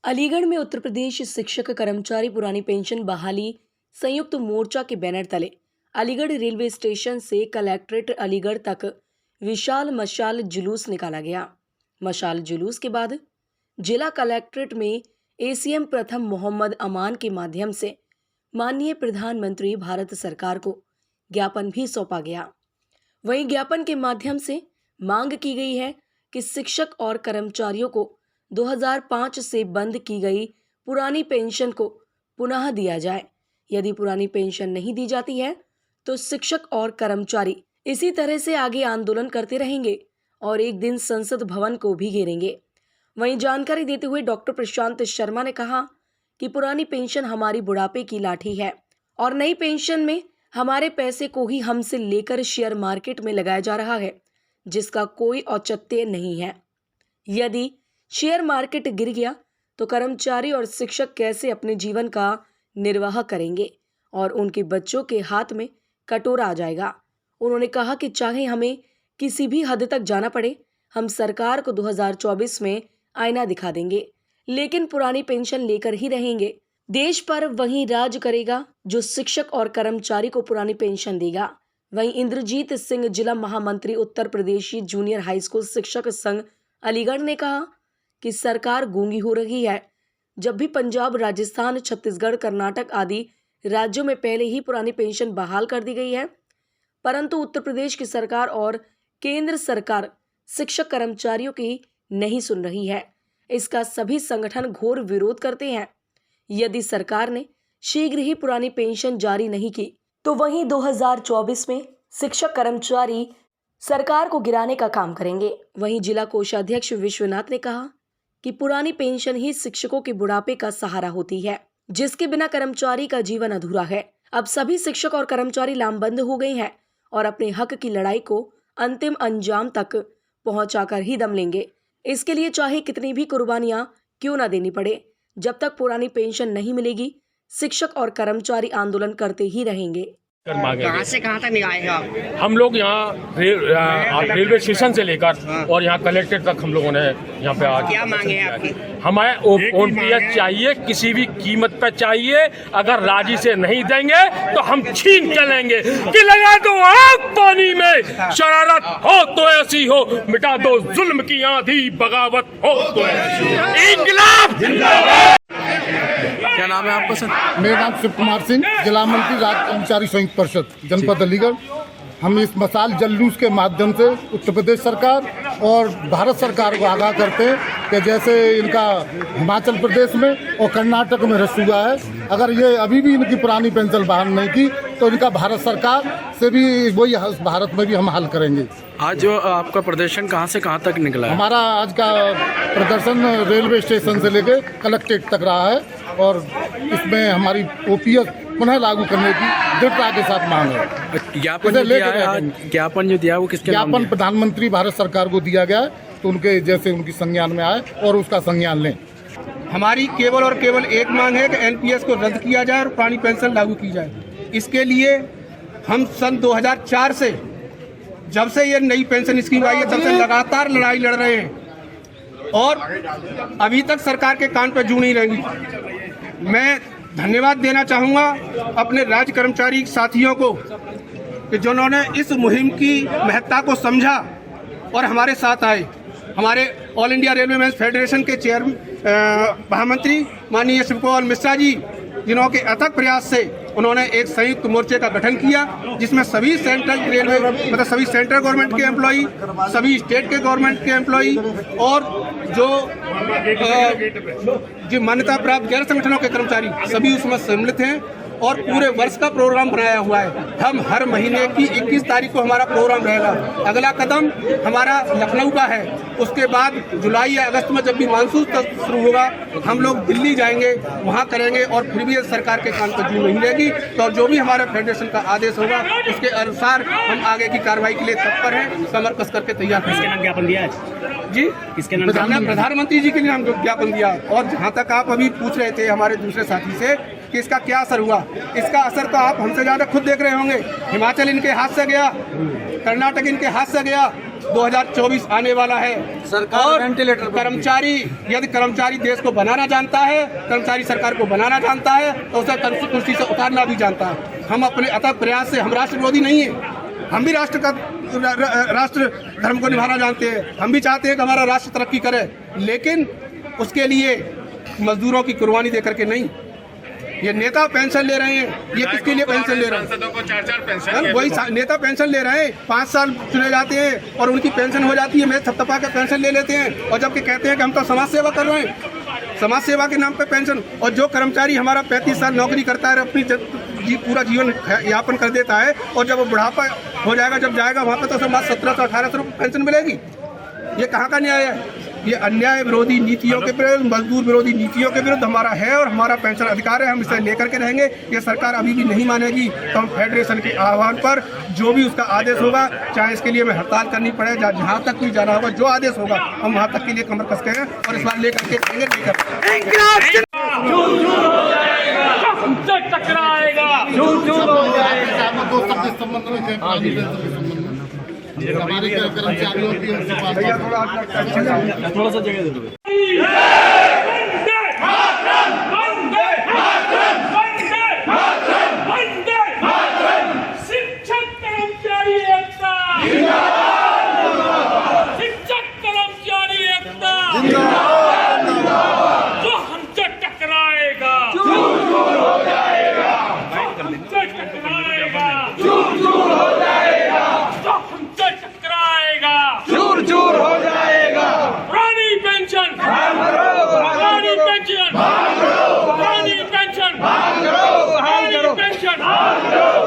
अलीगढ़ में उत्तर प्रदेश शिक्षक कर्मचारी पुरानी पेंशन बहाली संयुक्त मोर्चा के बैनर तले अलीगढ़ रेलवे स्टेशन से कलेक्ट्रेट अलीगढ़ तक विशाल मशाल जुलूस निकाला गया। मशाल जुलूस के बाद जिला कलेक्ट्रेट में एसीएम प्रथम मोहम्मद अमान के माध्यम से माननीय प्रधानमंत्री भारत सरकार को ज्ञापन भी सौंपा गया। वहीं ज्ञापन के माध्यम से मांग की गई है कि शिक्षक और कर्मचारियों को 2005 से बंद की गई पुरानी पेंशन को पुनः दिया जाए। यदि पुरानी पेंशन नहीं दी जाती है तो शिक्षक और कर्मचारी इसी तरह से आगे आंदोलन करते रहेंगे और एक दिन संसद भवन को भी घेरेंगे। वहीं जानकारी देते हुए डॉक्टर प्रशांत शर्मा ने कहा कि पुरानी पेंशन हमारी बुढ़ापे की लाठी है और नई पेंशन में हमारे पैसे को ही हमसे लेकर शेयर मार्केट में लगाया जा रहा है, जिसका कोई औचित्य नहीं है। यदि शेयर मार्केट गिर गया तो कर्मचारी और शिक्षक कैसे अपने जीवन का निर्वाह करेंगे और उनके बच्चों के हाथ में कटोरा आ जाएगा। उन्होंने कहा कि चाहे हमें किसी भी हद तक जाना पड़े, हम सरकार को 2024 में आईना दिखा देंगे, लेकिन पुरानी पेंशन लेकर ही रहेंगे। देश पर वही राज करेगा जो शिक्षक और कर्मचारी को पुरानी पेंशन देगा। वहीं इंद्रजीत सिंह जिला महामंत्री उत्तर प्रदेशी जूनियर हाई स्कूल शिक्षक संघ अलीगढ़ ने कहा कि सरकार गूंगी हो रही है। जब भी पंजाब, राजस्थान, छत्तीसगढ़, कर्नाटक आदि राज्यों में पहले ही पुरानी पेंशन बहाल कर दी गई है, परंतु उत्तर प्रदेश की सरकार और केंद्र सरकार शिक्षक कर्मचारियों की नहीं सुन रही है। इसका सभी संगठन घोर विरोध करते हैं। यदि सरकार ने शीघ्र ही पुरानी पेंशन जारी नहीं की तो वहीं 2024 में शिक्षक कर्मचारी सरकार को गिराने का काम करेंगे। वहीं जिला कोषाध्यक्ष विश्वनाथ ने कहा कि पुरानी पेंशन ही शिक्षकों के बुढ़ापे का सहारा होती है, जिसके बिना कर्मचारी का जीवन अधूरा है। अब सभी शिक्षक और कर्मचारी लामबंद हो गए हैं और अपने हक की लड़ाई को अंतिम अंजाम तक पहुंचाकर ही दम लेंगे। इसके लिए चाहे कितनी भी कुर्बानियां क्यों न देनी पड़े, जब तक पुरानी पेंशन नहीं मिलेगी शिक्षक और कर्मचारी आंदोलन करते ही रहेंगे। कहाँ से कहाँ तक आए हैं आप? हम लोग यहाँ रेलवे स्टेशन से लेकर और यहाँ कलेक्ट्रेट तक हम लोगों ने यहाँ पे आज क्या मांगे हैं आपकी? हमें ओपीएस चाहिए, किसी भी कीमत पे चाहिए। अगर राजी से नहीं देंगे तो हम छीन चलेंगे कि लगा दो आग पानी में, शरारत हो तो ऐसी हो, मिटा दो जुल्म की आंधी, बगावत हो तो ऐसी हो। इंकलाब जिंदाबाद। क्या नाम है आपका सर? मेरा नाम शिव कुमार सिंह, जिला मंत्री राज्य कर्मचारी संयुक्त परिषद जनपद अलीगढ़। हम इस मशाल जुलूस के माध्यम से उत्तर प्रदेश सरकार और भारत सरकार को आगाह करते हैं कि जैसे इनका हिमाचल प्रदेश में और कर्नाटक में रस हुआ है, अगर ये अभी भी इनकी पुरानी पेंशन बहाल नहीं की तो इनका भारत सरकार से भी वही भारत में भी हम हल करेंगे। आज जो आपका प्रदर्शन कहाँ से कहाँ तक निकला है? हमारा आज का प्रदर्शन रेलवे स्टेशन से लेकर कलेक्ट्रेट तक रहा है और इसमें हमारी ओपीएस पुनः लागू करने की दृढ़ता के साथ मांग है। ज्ञापन जो दिया वो किसके नाम ज्ञापन प्रधानमंत्री भारत सरकार को दिया गया है, तो उनके जैसे उनकी संज्ञान में आए और उसका संज्ञान लें। हमारी केवल और केवल एक मांग है कि एनपीएस को रद्द किया जाए और पुरानी पेंशन लागू की जाए। इसके लिए हम सन 2004 से, जब से ये नई पेंशन स्कीम आई है, तब से लगातार लड़ाई लड़ रहे हैं और अभी तक सरकार के कान पर जू नहीं रहेंगी। मैं धन्यवाद देना चाहूँगा अपने राज्य कर्मचारी साथियों को कि जिन्होंने इस मुहिम की महत्ता को समझा और हमारे साथ आए। हमारे all India railway man federation के चेयरमैन महामंत्री माननीय शिवकुमार मिश्रा जी, जिन्हों के अथक प्रयास से उन्होंने एक संयुक्त मोर्चे का गठन किया, जिसमें सभी सेंट्रल रेलवे मतलब सभी सेंट्रल गवर्नमेंट के एम्प्लॉई, सभी स्टेट के गवर्नमेंट के एम्प्लॉई और जो मान्यता प्राप्त गैर संगठनों के कर्मचारी सभी उसमें सम्मिलित हैं और पूरे वर्ष का प्रोग्राम बनाया हुआ है। हम हर महीने की 21 तारीख को हमारा प्रोग्राम रहेगा। अगला कदम हमारा लखनऊ का है, उसके बाद जुलाई या अगस्त में जब भी मानसून शुरू होगा हम लोग दिल्ली जाएंगे, वहाँ करेंगे और फिर भी सरकार के कान पर जू नहीं रहेगी। तो जो भी हमारे फेडरेशन का आदेश होगा उसके अनुसार हम आगे की कार्रवाई के लिए तत्पर हैं, कमर कस करके तैयार हैं। किसके नाम ज्ञापन दिया जी? किसके नाम? प्रधानमंत्री जी के नाम ज्ञापन दिया। और जहाँ तक आप अभी पूछ रहे थे हमारे दूसरे साथी से कि इसका क्या असर हुआ, इसका असर तो आप हमसे ज़्यादा खुद देख रहे होंगे। हिमाचल इनके हाथ से गया, कर्नाटक इनके हाथ से गया, 2024 आने वाला है। और कर्मचारी, यदि कर्मचारी देश को बनाना जानता है, कर्मचारी सरकार को बनाना जानता है, तो उसे कुर्सी से उतारना भी जानता है। हम अपने अथक प्रयास से, हम राष्ट्र विरोधी नहीं है, हम भी राष्ट्र धर्म को निभाना जानते हैं, हम भी चाहते हैं कि हमारा राष्ट्र तरक्की करे, लेकिन उसके लिए मजदूरों की कुर्बानी दे करके नहीं। ये नेता पेंशन ले रहे हैं, ये किसके लिए पेंशन ले रहे हैं? सांसदों को 4-4 पेंशन वही नेता पेंशन ले रहे हैं, 5 साल चुने जाते हैं और उनकी पेंशन हो जाती है, मैं थपथपा के पेंशन ले लेते हैं, और जबकि कहते हैं कि हम तो समाज सेवा कर रहे हैं, समाज सेवा के नाम पे पेंशन। और जो कर्मचारी हमारा 35 साल नौकरी करता है, अपनी पूरा जीवन यापन कर देता है, और जब वो बुढ़ापा हो जाएगा, जब जाएगा वहाँ पे, तो समाज 1700-1800 रुपये पेंशन मिलेगी। ये कहाँ का न्याय है? ये अन्याय विरोधी नीतियों के विरुद्ध, मजदूर विरोधी नीतियों के विरुद्ध हमारा है, और हमारा पेंशन अधिकार है, हम इसे लेकर के रहेंगे। ये सरकार अभी भी नहीं मानेगी, तो हम फेडरेशन के आह्वान पर जो भी उसका आदेश होगा, चाहे इसके लिए हमें हड़ताल करनी पड़े, जहाँ तक भी जाना होगा, जो आदेश होगा हम वहाँ तक के लिए कमर कसते हैं, और इस बार लेकर के रहेंगे। हमसे टकराएगा, हमारे कर्मचारियों की